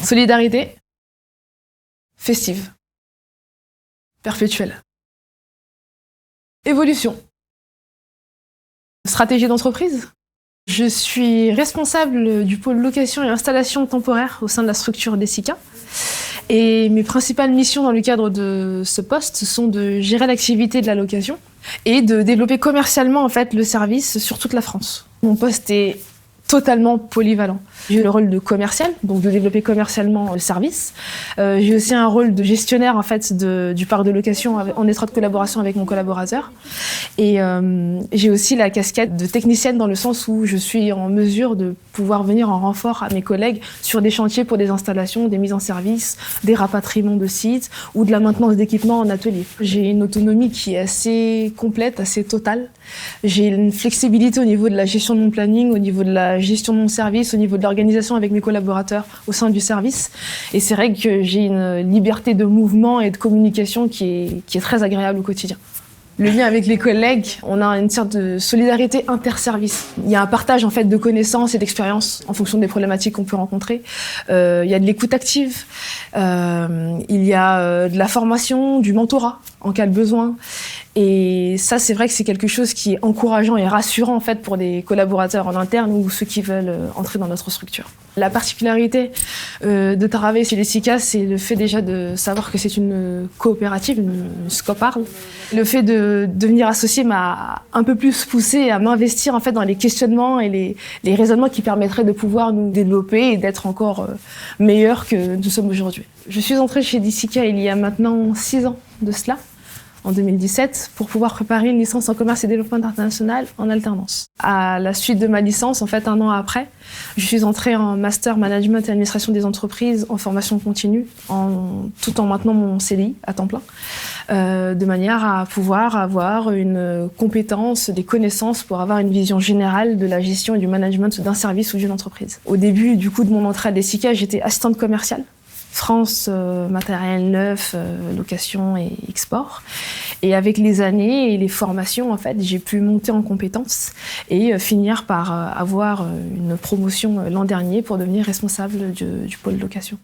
Solidarité, festive, perpétuelle. Évolution. Stratégie d'entreprise. Je suis responsable du pôle location et installation temporaire au sein de la structure Desica. Et mes principales missions dans le cadre de ce poste sont de gérer l'activité de la location et de développer commercialement en fait, le service sur toute la France. Mon poste est totalement polyvalent. J'ai le rôle de commercial, donc de développer commercialement le service. J'ai aussi un rôle de gestionnaire en fait, du parc de location en étroite collaboration avec mon collaborateur. Et j'ai aussi la casquette de technicienne dans le sens où je suis en mesure de pouvoir venir en renfort à mes collègues sur des chantiers pour des installations, des mises en service, des rapatriements de sites ou de la maintenance d'équipements en atelier. J'ai une autonomie qui est assez complète, assez totale. J'ai une flexibilité au niveau de la gestion de mon planning, au niveau de la gestion de mon service, au niveau de l'organisation avec mes collaborateurs au sein du service. Et c'est vrai que j'ai une liberté de mouvement et de communication qui est très agréable au quotidien. Le lien avec les collègues, on a une sorte de solidarité inter-service. Il y a un partage en fait de connaissances et d'expériences en fonction des problématiques qu'on peut rencontrer. Il y a de l'écoute active, il y a de la formation, du mentorat en cas de besoin. Et ça, c'est vrai que c'est quelque chose qui est encourageant et rassurant en fait pour des collaborateurs en interne ou ceux qui veulent entrer dans notre structure. La particularité de travailler chez Desica, c'est le fait déjà de savoir que c'est une coopérative, une SCOPARL. Le fait de devenir associé m'a un peu plus poussé à m'investir en fait dans les questionnements et les raisonnements qui permettraient de pouvoir nous développer et d'être encore meilleurs que nous sommes aujourd'hui. Je suis entrée chez Desica il y a maintenant 6 ans de cela, en 2017, pour pouvoir préparer une licence en commerce et développement international en alternance. À la suite de ma licence, en fait, 1 an après, je suis entrée en master management et administration des entreprises en formation continue, tout en maintenant mon CDI à temps plein, de manière à pouvoir avoir une compétence, des connaissances pour avoir une vision générale de la gestion et du management d'un service ou d'une entreprise. Au début, du coup, de mon entrée à Desica, j'étais assistante commerciale. France, matériel neuf, location et export. Et avec les années et les formations, en fait, j'ai pu monter en compétences et finir par avoir une promotion l'an dernier pour devenir responsable du pôle location.